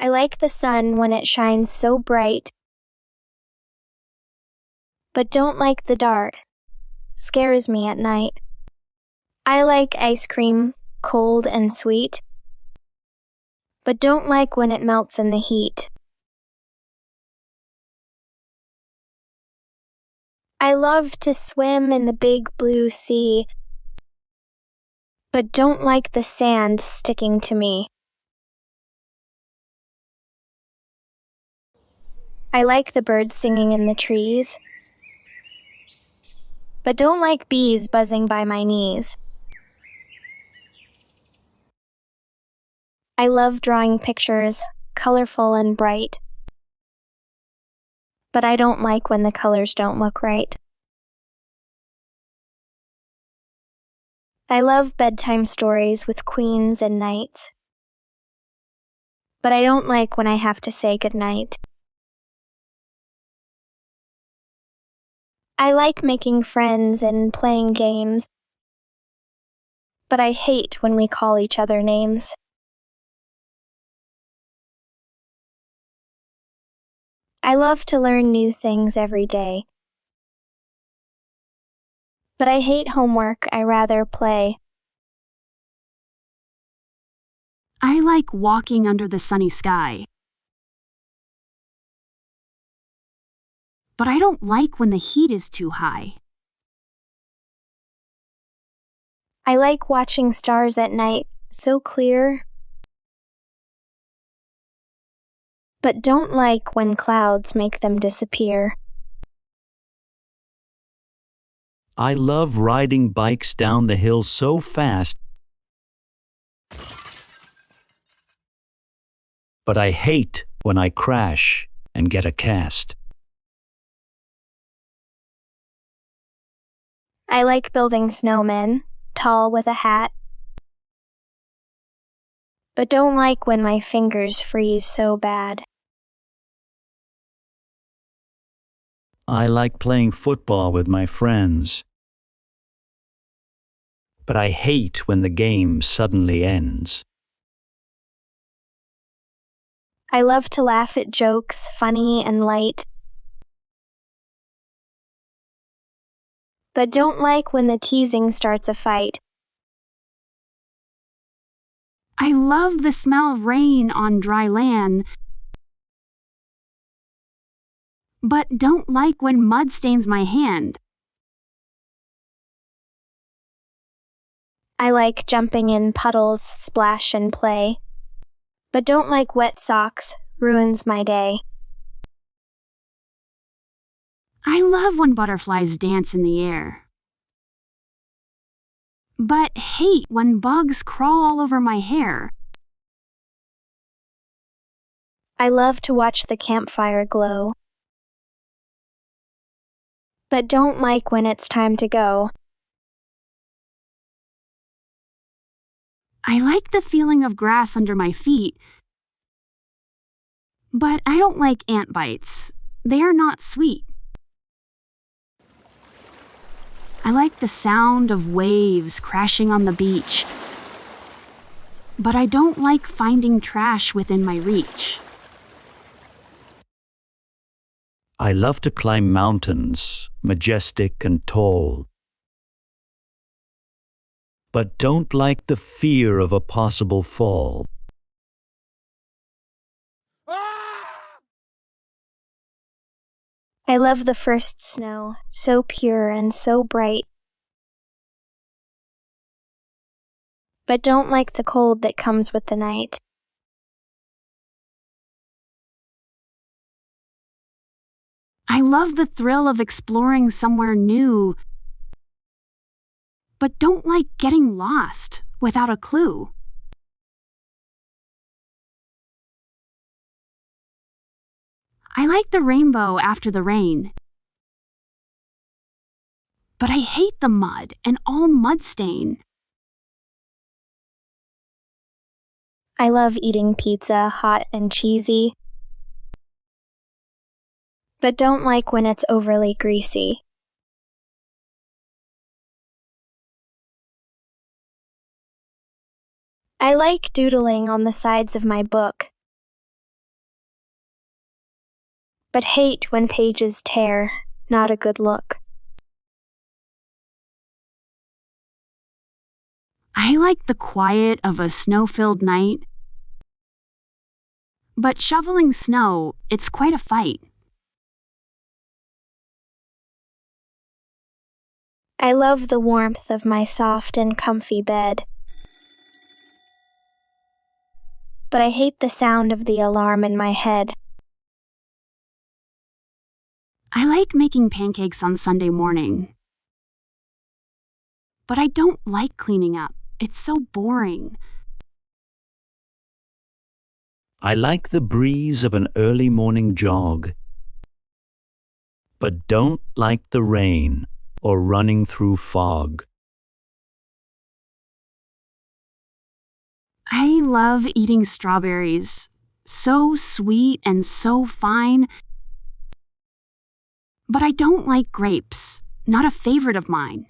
I like the sun when it shines so bright, but don't like the dark. Scares me at night. I like ice cream, cold and sweet, but don't like when it melts in the heat. I love to swim in the big blue sea, but don't like the sand sticking to me. I like the birds singing in the trees, but don't like bees buzzing by my knees. I love drawing pictures, colorful and bright, but I don't like when the colors don't look right. I love bedtime stories with queens and knights, but I don't like when I have to say goodnight. I like making friends and playing games, but I hate when we call each other names. I love to learn new things every day, but I hate homework. I rather play. I like walking under the sunny sky, but I don't like when the heat is too high. I like watching stars at night, so clear, but don't like when clouds make them disappear. I love riding bikes down the hill so fast, but I hate when I crash and get a cast. I like building snowmen, tall with a hat, but don't like when my fingers freeze so bad. I like playing football with my friends, but I hate when the game suddenly ends. I love to laugh at jokes, funny and light, but don't like when the teasing starts a fight. I love the smell of rain on dry land, but don't like when mud stains my hand. I like jumping in puddles, splash and play, but don't like wet socks, ruins my day. I love when butterflies dance in the air, but hate when bugs crawl all over my hair. I love to watch the campfire glow, but don't like when it's time to go. I like the feeling of grass under my feet, but I don't like ant bites. They are not sweet. I like the sound of waves crashing on the beach, but I don't like finding trash within my reach. I love to climb mountains, majestic and tall, but don't like the fear of a possible fall. I love the first snow, so pure and so bright, but don't like the cold that comes with the night. I love the thrill of exploring somewhere new, but don't like getting lost without a clue. I like the rainbow after the rain, but I hate the mud and all mud stain. I love eating pizza, hot and cheesy, but don't like when it's overly greasy. I like doodling on the sides of my book, but hate when pages tear, not a good look. I like the quiet of a snow-filled night, but shoveling snow, it's quite a fight. I love the warmth of my soft and comfy bed, but I hate the sound of the alarm in my head. I like making pancakes on Sunday morning, but I don't like cleaning up. It's so boring. I like the breeze of an early morning jog, but don't like the rain or running through fog. I love eating strawberries. So sweet and so fine. But I don't like grapes. Not a favorite of mine.